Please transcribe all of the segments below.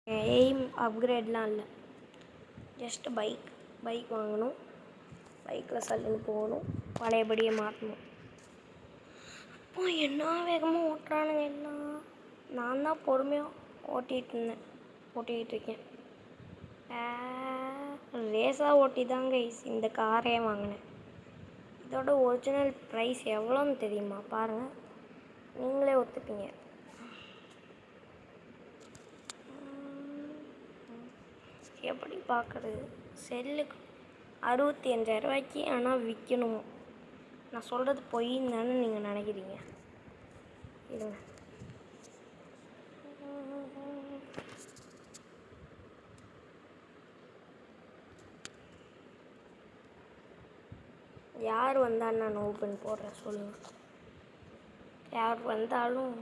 Aim அப்கிரேட்லாம் இல்லை, just bike வாங்கணும், பைக்கில் சல்லுன்னு போகணும், பழையபடியே மாற்றணும். இப்போ என்ன வேகமாக ஓட்டுறானுங்க எல்லாம். நான் தான் பொறுமையாக ஓட்டிக்கிட்டு இருக்கேன். ரேஸாக ஓட்டி தாங்க இந்த காரே வாங்கினேன். இதோட ஒரிஜினல் ப்ரைஸ் எவ்வளோன்னு தெரியுமா? பாருங்கள், நீங்களே ஒத்துப்பீங்க. எப்படி பார்க்குறது? செல்லுக்கு 65,000 ரூபாய்க்கு ஆனால் விற்கணுமோ? நான் சொல்கிறது பொய்ன்னு தானே நீங்கள் நினைக்கிறீங்க? இருங்க, யார் வந்தால் நான் ஓப்பன் போடுறேன் சொல்லுங்கள். யார் வந்தாலும்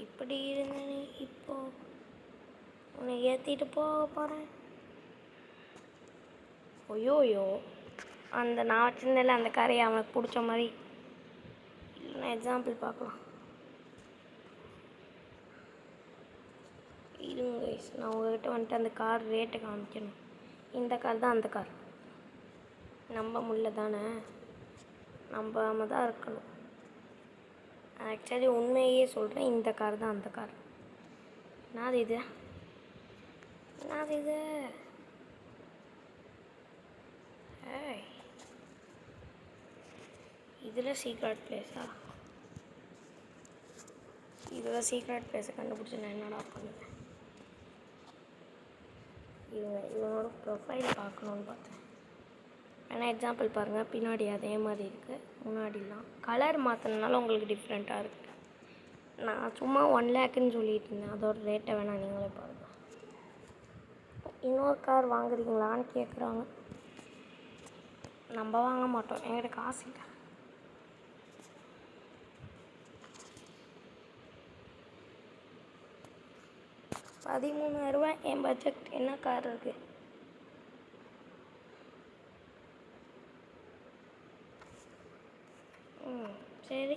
இப்படி இருந்தேனே, இப்போ உன்னை ஏற்றிட்டு போக போகிறேன். ஐயோயோ, அந்த நான் வச்சுருந்தேன்ல அந்த காரை அவனுக்கு பிடிச்ச மாதிரி இல்லைன்னா எக்ஸாம்பிள் பார்க்கலாம். இருங்க கைஸ், நான் உங்கள்கிட்ட வந்துட்டு அந்த கார் ரேட்டை காமிக்கணும். இந்த கார் தான் அந்த கார். நம்ப முடியல தானே? நம்பாமல் தான் இருக்கணும். ஆக்சுவலி உண்மையே சொல்கிறேன், இந்த கார் தான் அந்த கார். என்னது இது? ஏய், இதில் சீக்ரெட் பிளேஸா? இதில் சீக்ரெட் பிளேஸை கண்டுபிடிச்சி நான் என்னடா பண்ணுவேன்? இவனோட ப்ரொஃபைல் பார்க்கணுன்னு பார்த்தேன். ஏன்னா எக்ஸாம்பிள் பாருங்கள், பின்னாடி அதே மாதிரி இருக்குது, முன்னாடிலாம் கலர் மாற்றினால உங்களுக்கு டிஃப்ரெண்ட்டாக இருக்குது. நான் சும்மா 1 லேக்குன்னு சொல்லிட்டு இருந்தேன், அதோட ரேட்டை வேணால் நீங்களே பாருங்கள். இன்னொரு கார் வாங்குறீங்களான்னு கேட்குறாங்க. நம்ம வாங்க மாட்டோம், என்கிட்ட காசு இல்லை. ₹13,000 என் பட்ஜெட். என்ன கார் இருக்குது? சரி,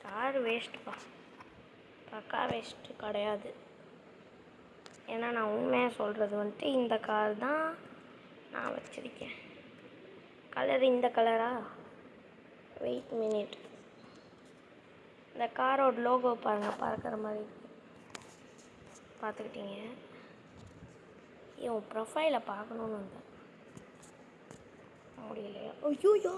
கார் வேஸ்ட்டுப்பா, பக்கா வேஸ்ட்டு கிடையாது. ஏன்னா நான் உண்மையாக சொல்கிறது வந்துட்டு இந்த கார் தான் நான் வச்சுருக்கேன். கலர் இந்த கலரா? வெயிட் மினிட், இந்த காரோட லோகோ பாருங்கள், பறக்கிற மாதிரி இருக்கு. பார்த்துக்கிட்டீங்க? இவன் ப்ரொஃபைலை பார்க்கணுன்னு வந்தேன், முடியலையா? ஐயோயோ,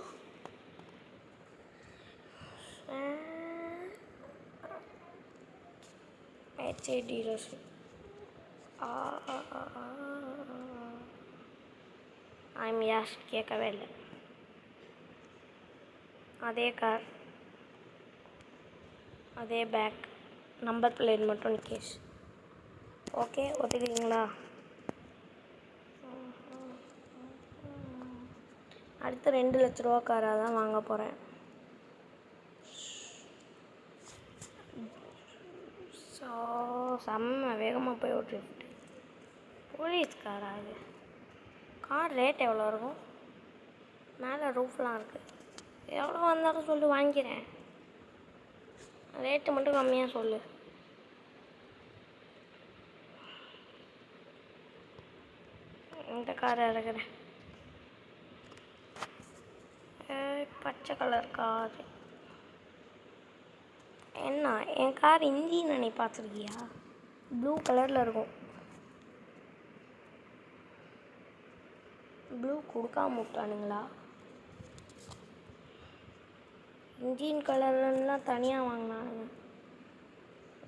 HA டீலர்ஷிப். ஐம் யாஸ் கேட்கவே இல்லை. அதே கார், அதே பேக், நம்பர் பிளேட் மட்டும் கேஸ். ஓகே, ஒத்துக்கிறீங்களா? அடுத்து 2 லட்ச ரூபா காராக தான் வாங்க போகிறேன். ஸோ செம்ம வேகமாக போய் ஓட்டிட்டு போலீஸ் காரா இது? கார் ரேட் எவ்வளோ இருக்கும்? மேலே ரூஃப்லாம் இருக்குது. எவ்வளோ வந்தாலும் சொல்லி வாங்கிக்கிறேன், ரேட்டு மட்டும் கம்மியாக சொல்லு. இந்த காரை இறக்குறேன். பச்சை கலர் கார். என்ன என் கார் இன்ஜின் நீ பார்த்துருக்கியா? ப்ளூ கலரில் இருக்கும். ப்ளூ கொடுக்காம விட்டானுங்களா? இன்ஜின் கலர்லாம் தனியாக வாங்கினானுங்க.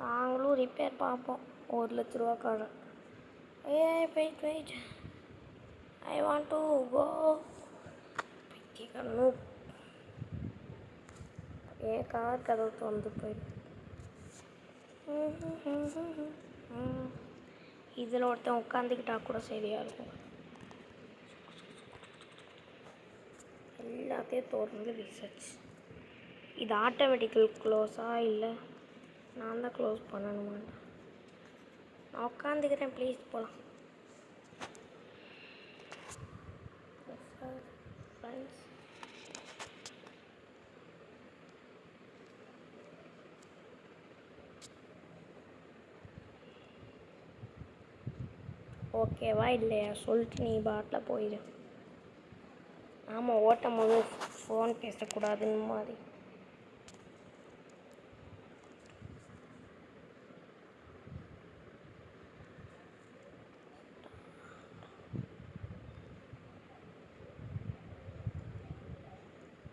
நாங்களும் ரிப்பேர் பார்ப்போம் 1 லட்ச ரூபா காரை. Wait, I want to go. என் கார் கதவு திறந்து போயிடும். இதில் ஒருத்தன் உட்காந்துக்கிட்டா கூட சரியாக இருக்கும். எல்லாத்தையும் திறந்து ரிசர்ச். இது ஆட்டோமேட்டிக்கல் க்ளோஸா இல்லை நான் தான் க்ளோஸ் பண்ணணுமா? நான் உட்காந்துக்கிறேன், ப்ளீஸ் போகலாம். ஃப்ரெண்ட்ஸ், ஓகேவா இல்லையா சொல்லிட்டு நீ பாட்டில் போயிடு. ஆமாம், ஓட்டும் போது ஃபோன் பேசக்கூடாதுன்னு மாதிரி.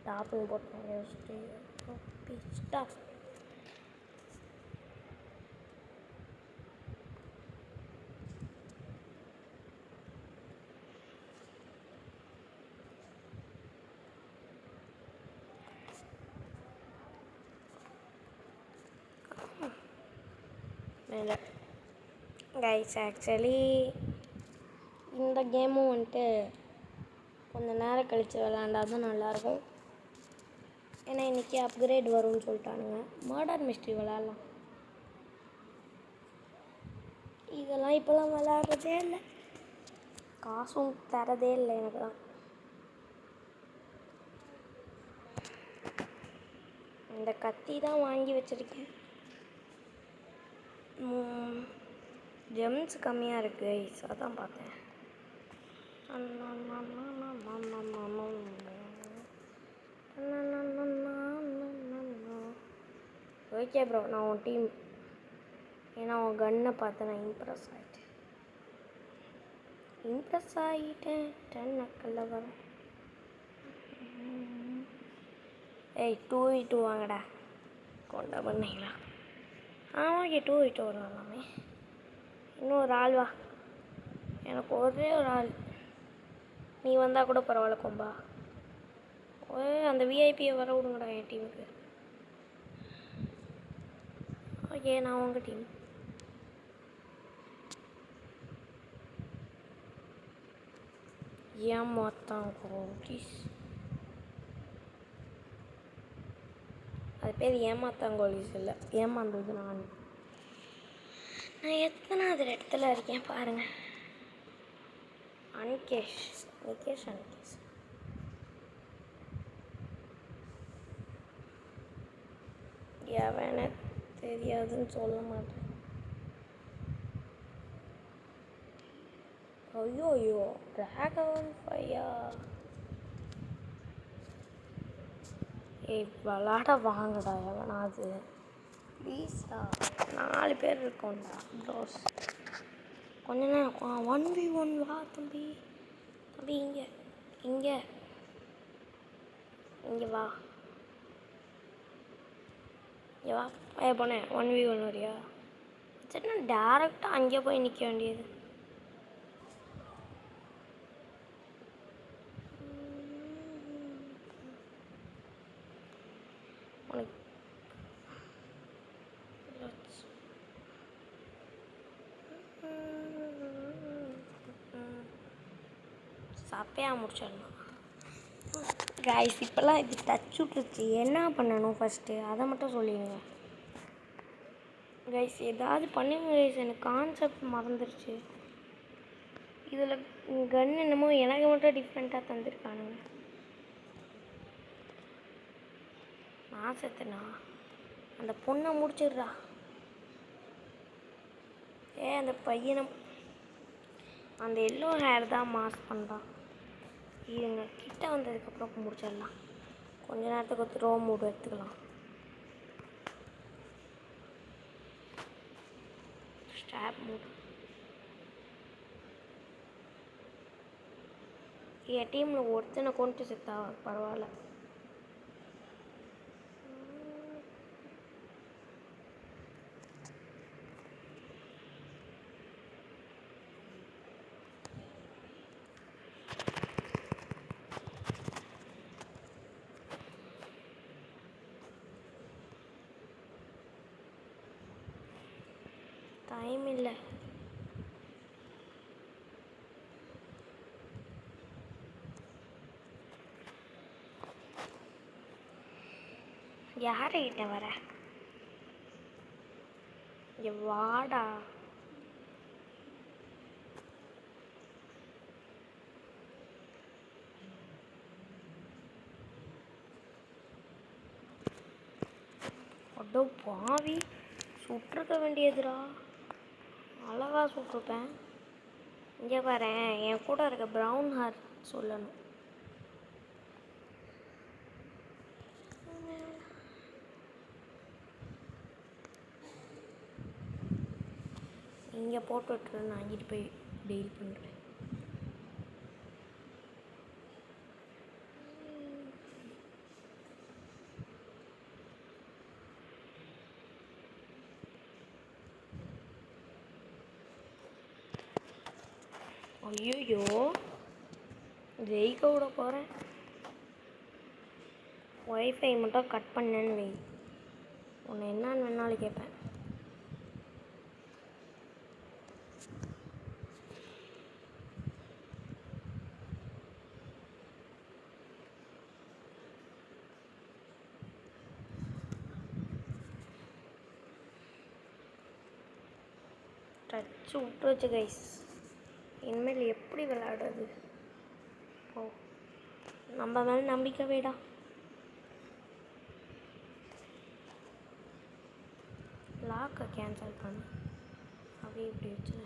டாப்பிங் போட்டேன் யோசிச்சு ஸ்டாப். கைஸ் ஆக்சுவலி இந்த கேமும் வந்துட்டு கொஞ்சம் நேரம் கழித்து விளாண்டா தான் நல்லாயிருக்கும். ஏன்னா இன்றைக்கி அப்கிரேட் வரும்னு சொல்லிட்டானுங்க. மர்டர் மிஸ்ட்ரி விளாட்லாம். இதெல்லாம் இப்போலாம் விளாட்றதே இல்லை, காசும் தரதே இல்லை எனக்கு தான். இந்த கத்தி தான் வாங்கி வச்சுருக்கேன். ஜெம்ஸ் கம்மியாக இருக்குது, அதான் பார்த்தேன். ஓகே ப்ரோ, நான் உன் டீம். ஏன்னா உன் கன்னை பார்த்து நான் இம்ப்ரெஸ் ஆகிட்டேன். 10 நக்கல்ல வரேன். ஏய் 2v2 வாங்கடா, கொண்டா பண்ணீங்களா? ஓகே 2v2 வரலாமே. இன்னும் ஒரு ஆள் வா, எனக்கு ஒரே ஒரு ஆள். நீ வந்தால் கூட பரவாயில்ல கொம்பா. அந்த விஐபியை வர விடுங்கடா என் டீமுக்கு. ஓகே, நான் உங்கள் டீம். ஏமாத்தாங்கோ ப்ளீஸ். அது பேர் ஏமாத்தாங்கோலிஸ் இல்லை, ஏமாந்தது நான் எத்தனாவது இடத்துல இருக்கேன் பாருங்கள். அனிகேஷ். எவன தெரியாதுன்னு சொல்ல மாட்டேன். ஐயோ ட்ராகன் ஃபையா. ஏய் விளாட வாங்கடா எவனாவது ப்ளீஸ்டா. 4 பேர் இருக்கோம்டா ப்ரோஸ். கொஞ்ச நேரம் 1v1 வா தம்பி. இங்கே வா. போனேன் 1v1 வரியா? சரி, நான் டேரெக்டாக அங்கே போய் நிற்க வேண்டியது. சப்பையாக முடிச்சிடலாம் கைஸ். இப்போல்லாம் இது டச் விட்டுருச்சு, என்ன பண்ணணும் ஃபஸ்ட்டு அதை மட்டும் சொல்லிடுங்க கைஸ். ஏதாவது பண்ணுங்க கைஸ், எனக்கு கான்செப்ட் மறந்துடுச்சு. இதில் கன் என்னமோ எனக்கு மட்டும் டிஃப்ரெண்ட்டாக தந்துருக்கானுங்க. நான் செத்துனா அந்த பொண்ணை முடிச்சிடுறா. அந்த பையனை, அந்த எல்லோ ஹேர் தான் மாஸ் பண்ணுறான். இருங்க, கிட்ட வந்ததுக்கப்புறம் முடிச்சிடலாம். கொஞ்ச நேரத்துக்கு த்ரோ மூடு எடுத்துக்கலாம். ஸ்டாப் மூடு. என் டீமில் ஒருத்தனை கொண்டு செத்தா பரவாயில்ல. டைம் இல்லை. யார்கிட்ட வர? இங்கே வாடா. அடோ பாவி, சுட்டிருக்க வேண்டியதுடா. அழகா சுட்டிருப்பேன். இங்கே வரேன், என் கூட இருக்க ப்ரௌன் ஹேர் சொல்லணும். இங்கே போட்டு விட்டுரு, நான் அங்கிட்டு போய் டீல் பண்ணுறேன். ஐயோ ஜெயிக்க விட போகிறேன். ஒய்ஃபை மட்டும் கட் பண்ணேன்னு வை, உன்னை என்னான்னு வேணாலும் கேட்பேன். டச்சு விட்டுருச்சு கைஸ். இனிமேல் எப்படி விளையாடுறது? ஓ, நம்ம மேலே நம்பிக்கை வேடா. லாக்கை கேன்சல் பண்ணு, அப்படியே இப்படி வச்சு.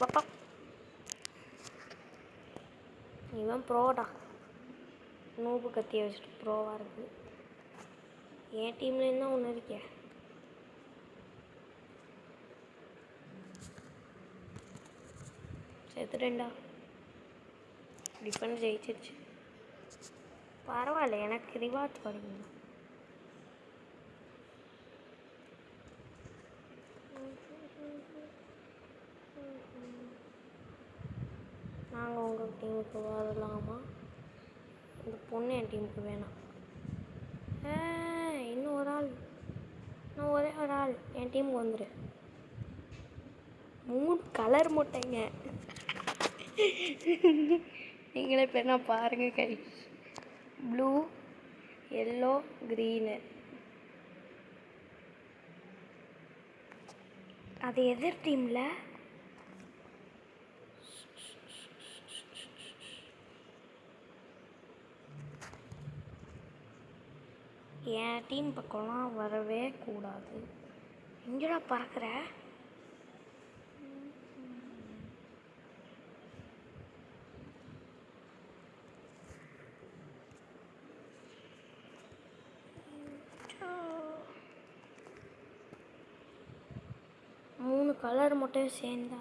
பாப்பா இவன் ப்ரோடா, நூபு கத்தியை வச்சுட்டு ப்ரோவாக இருக்குது. என் டீம்லேருந்து தான் ஒன்று இருக்கே. செத்துட்டேன்டா. டிஃபெண்ட் ஜெயிச்சிருச்சு. பரவாயில்ல, எனக்கு ரிவார்ட்ஸ் கிடைக்கும். நாங்கள் உங்கள் டீமுக்கு வரலாமா? இந்த பொண்ணு என் டீமுக்கு வேணாம். இன்னும் ஒரு ஆள், இன்னும் ஒரே ஒரு ஆள் என் டீமுக்கு வந்துடு. 3 கலர் முட்டைங்க. நீங்களே பேர் நான் பாருங்க கை. Blue, yellow, green. அது எதிர் டீமில் என் டீம் பக்கம்லாம் வரவே கூடாது. எங்கடா பறக்கிற? மூணு கலர் மட்டும் சேர்ந்தா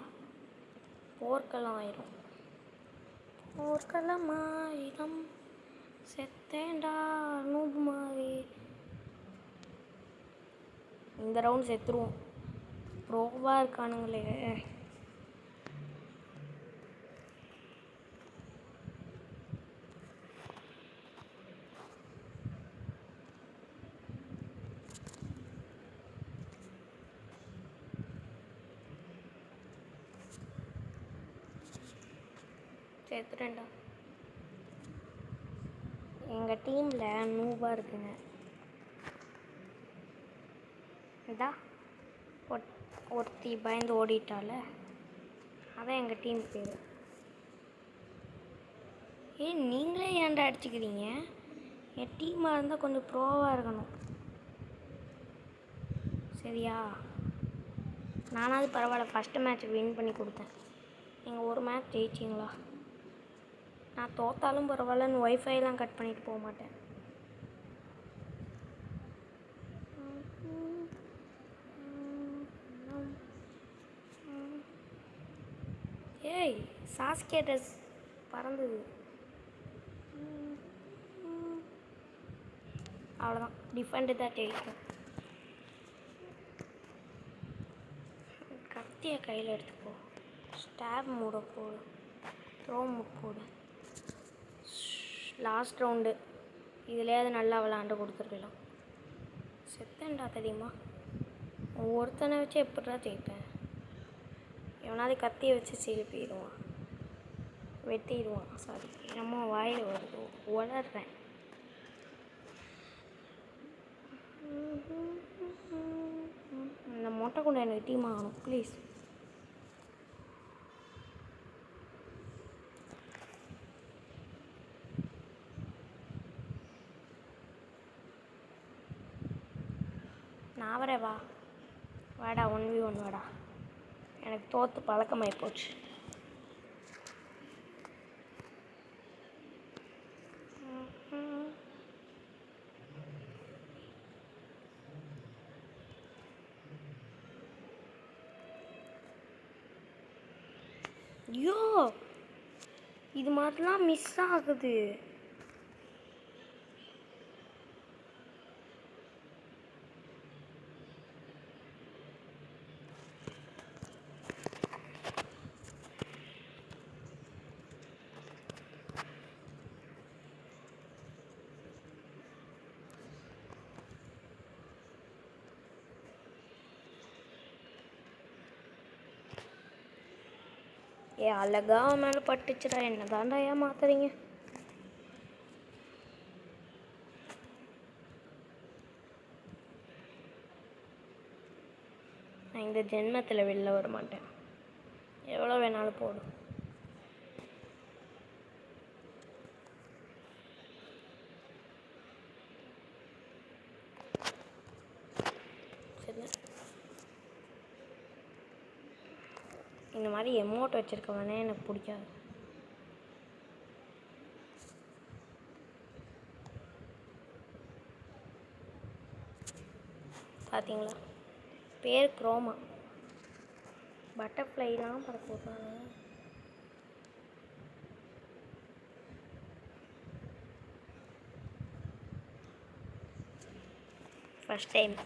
போர்க்களம் ஆயிரும். போர்க்களம் ஆயிரம் செத்தேண்டா நூபு மாதிரி. இந்த ரவுண்ட் செத்துருவோம். ப்ரோவாக இருக்கானுங்களே. செத்துட்டேன்டா. எங்கள் டீமில் நூபாக இருக்குங்க. இதா ஒருத்தி பயந்து ஓடிட்டால, அதான் எங்கள் டீம் பேர். நீங்களே ஏன்டா அடிச்சுக்கிறீங்க? என் டீமாக இருந்தால் கொஞ்சம் ப்ரோவாக இருக்கணும் சரியா? நானாவது பரவாயில்ல, ஃபஸ்ட்டு மேட்ச் வின் பண்ணி கொடுத்தேன். நீங்கள் ஒரு மேட்ச் ஜெயிச்சிங்களா? நான் தோத்தாலும் பரவாயில்லன்னு ஒய்ஃபைலாம் கட் பண்ணிட்டு போக மாட்டேன். ஏய், சாஸ்கே ட்ரெஸ் பறந்தது. அவ்வளோதான், டிஃபெண்டு தான் ஜெயிக்கும். கத்தியை கையில் எடுத்துப்போ. ஸ்டாப் மூட போடு, த்ரோ மூட் போடு. லாஸ்ட் ரவுண்டு இதுலேயாவது நல்லா விளாண்டு கொடுத்துருக்கலாம். செத்தேன்டா தெரியுமா? ஒருத்தனை வச்சு எப்படிடா ஜெயிப்பேன்? எவனாவது கத்தியை வச்சு சிரிப்பிடுவான், வெட்டிடுவான். சாரி, என்னமோ வாயில் வருது, உளர்றேன். இந்த மொட்டை கொண்டு எனக்கு டீம் ஆகணும் ப்ளீஸ். நான் வரேன், வா வாடா, 1v1 வாடா. எனக்கு தோற்று பழக்கமாகி போச்சு. ஐயோ, இது மாதிரிலாம் மிஸ் ஆகுது. அழகா மேலே பட்டுச்சுடா. என்ன தாண்டா ஏமாத்துறீங்க? நான் இந்த ஜென்மத்தில் வெளில வர மாட்டேன். எவ்வளோ வேணாலும் போடும். சரி, இந்த மாதிரி எமௌண்ட் வச்சுருக்கவனே எனக்கு பிடிக்காது. பார்த்தீங்களா, பேர் குரோமா. பட்டர்ஃப்ளைலாம் பறக்க விட்றாங்க. First time.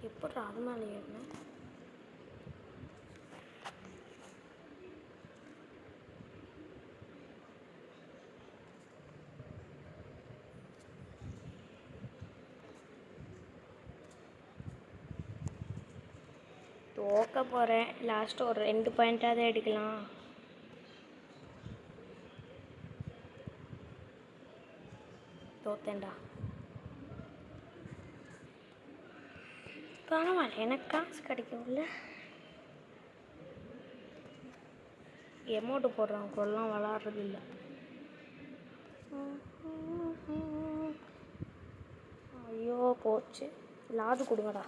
எப்படி அது மேலே ஏறினேன்? தோக்க போகிறேன். லாஸ்ட்டு ஒரு 2 பாயிண்ட்டாவது எடுக்கலாம். தோத்தேன்டா. பரவாயில்ல, எனக்கு காசு கிடைக்கும்ல. எமௌண்ட்டு போடுறவங்க கூடலாம் விளாட்றது இல்லை. ஐயோ போச்சு. லாது கொடுங்கடா.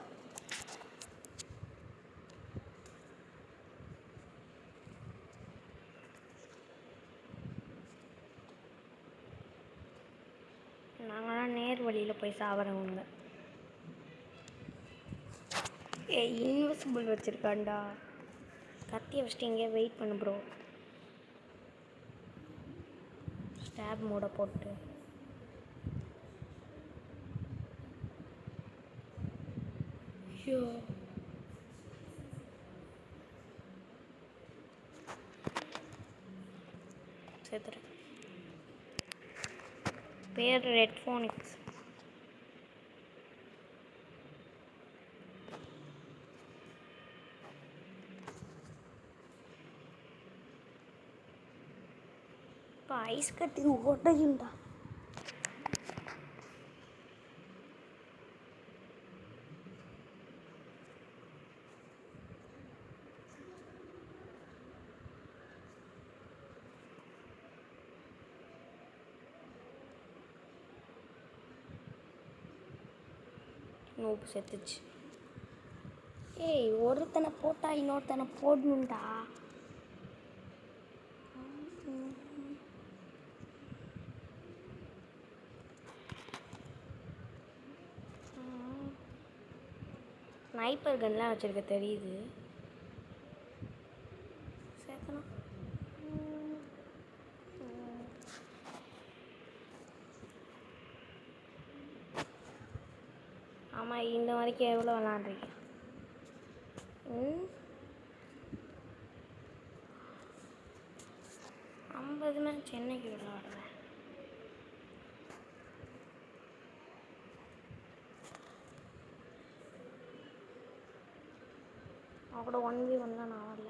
நாங்களாம் நேர் வழியில் போய் சாப்பிட்றவங்க. இன்விசிபிள் வச்சுருக்காண்டா. கத்தியை வச்சுட்டு இங்கே வெயிட் பண்ணு ப்ரோ. ஸ்டாப் மோட போட்டு ஐயோ சேர்த்துறேன். பேர் ரெட்ஃபோனிக்ஸ். இப்போ ஐஸ் கட்டி உடையுண்டா. நோப்பு செத்துச்சு. ஏய், ஒருத்தனை போட்டா இன்னொருத்தனை போடணுண்டா. ஸ்னைப்பர் கன்லாம் வச்சுருக்க தெரியுது. சேர்த்தணும். ஆமாம், இந்த வரைக்கும் எவ்வளோ விளாண்டுருக்கேன். 50 மேட்ச் சென்னைக்கு விளாடுறேன். அவன் கூட 1v1 தான் நான் வரல.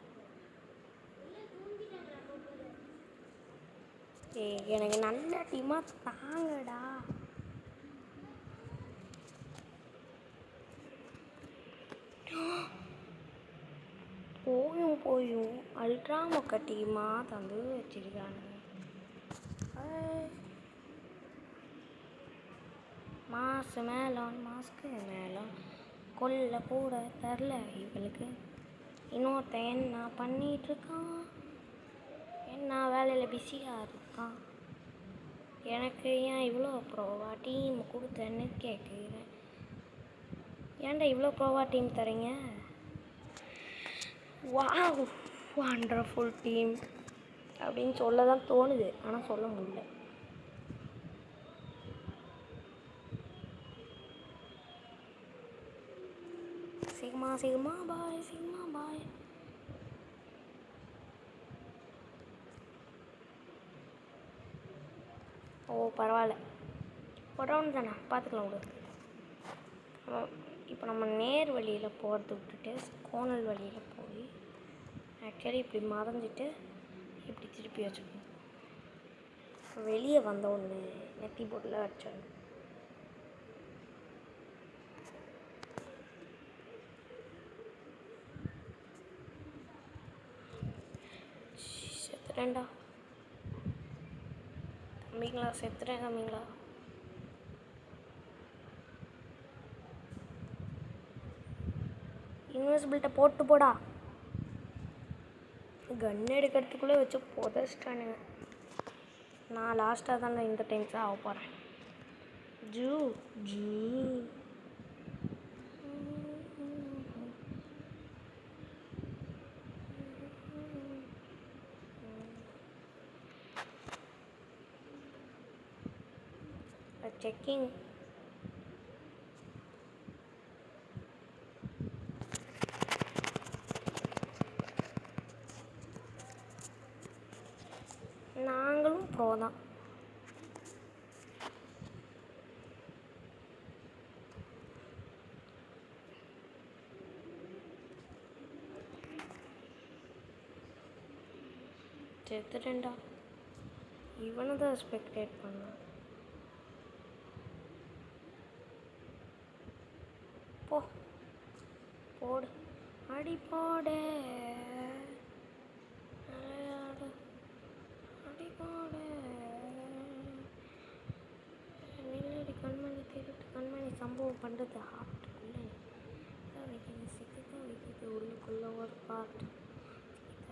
ஏய், எனக்கு நல்ல டீமாக தாங்கடா. போயும் அல்ட்ரா மொக்க டீமாக தந்து வச்சிருக்கானுங்க. மாசு மேலும் மாஸ்க்கு மேலும் கொல்ல கூட தரல இவளுக்கு. இன்னொருத்தன் என்ன பண்ணிகிட்ருக்கான், என்ன வேலையில் பிஸியாக இருக்கான். எனக்கு ஏன் இவ்வளோ ப்ரோவா டீம் கொடுத்தேன்னு கேட்குறேன். ஏன்டா இவ்வளோ ப்ரோவா டீம் தரீங்க? வாவ் வண்டர்ஃபுல் டீம் அப்படின்னு சொல்ல தான் தோணுது, ஆனால் சொல்ல முடியல. சிக்மா சிக்மா பாய் சிக்மா பாய். ஓ பரவாயில்ல, ஒரு ரவுண்ட் தானே பார்த்துக்கலாம் விடு. இப்போ நம்ம நேர் வழியில் போகிறத விட்டுட்டு கோணல் வழியில் போய் ஆக்சுவலி இப்படி மறைஞ்சிட்டு இப்படி திருப்பி வச்சுக்கணும். வெளியே வந்த ஒன்று நெத்தி போட்டில் வச்சிடணும். செத்துறேன்டா தம்பிங்களா, செத்துறேன் தம்பிங்களா. இன்விசிபிலிட்ட போட்டு போடா. கன் எடுக்கிறதுக்குள்ளே வச்சு புதைச்சிட்டானுங்க. நான் லாஸ்ட்டாக தானே இந்த டைம்ஸ் ஆக போகிறேன். ஜூ ஜூ செக்கிங். நாங்களும் ப்ரோ தான். செத்துட்டேன்டா. இவனை தான் ஸ்பெக்டேட் பண்ணான். போ போடு அடி போடு அடி போடு. நில்லடி கண்மணி திருட்டு கண்மணி. சம்பவம் பண்ணுறது ஹார்ட்டுக்குள்ளே வைக்கிது, சிக்கிதான் வைக்கிது உள்ளுக்குள்ளே ஒரு பாட்டு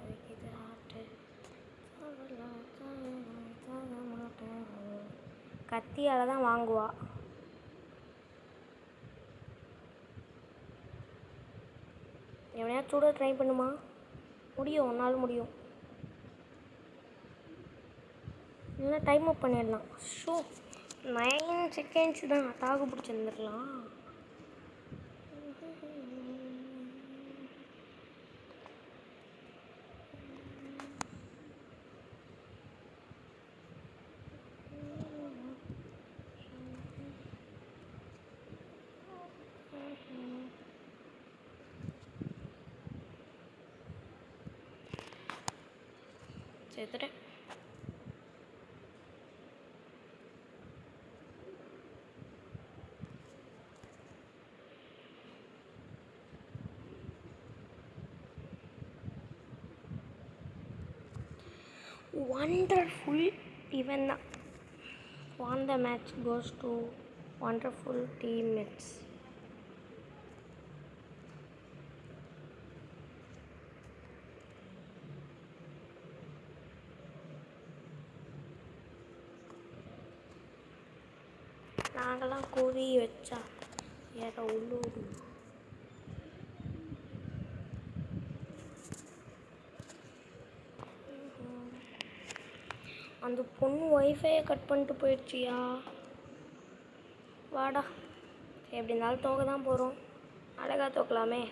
வைக்கிது ஹார்ட்டு. கத்தியால் தான் வாங்குவா. எவனையா சூட ட்ரை பண்ணுமா? முடியும், ஒன்றால் முடியும். இல்லைன்னா டைம் அப் பண்ணிடலாம். ஷோ 9 செகண்ட்ஸ் தான் தாக்கு பிடிச்சிருந்துருக்கலாம். சேர்த்துட்டேன். wonderful even won the match goes to wonderful teammates. நாங்களாம் கூவி வச்சா ஏதோ உள்ளூர். அந்த பொண்ணு ஒய்ஃபையை கட் பண்ணிட்டு போயிடுச்சியா. வாடா, எப்படி இருந்தாலும் தோக்க தான் போகிறோம், அழகாக தோக்கலாமே.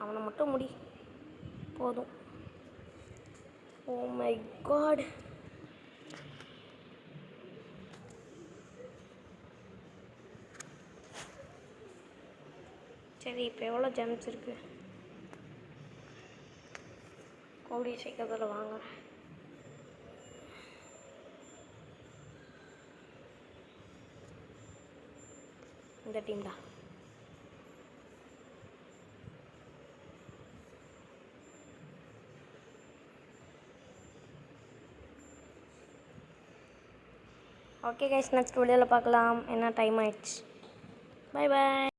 அவனை மட்டும் முடி போதும். Oh my god. சரி, இப்போ எவ்வளோ ஜெம்ஸ் இருக்குது? கூடிய சீக்கிரத்தில் வாங்குறேன். இந்த டீம் தான். ஓகே கைஸ், நெக்ஸ்ட் வீடியோவில் பார்க்கலாம். என்ன டைம் ஆயிடுச்சு. Bye bye.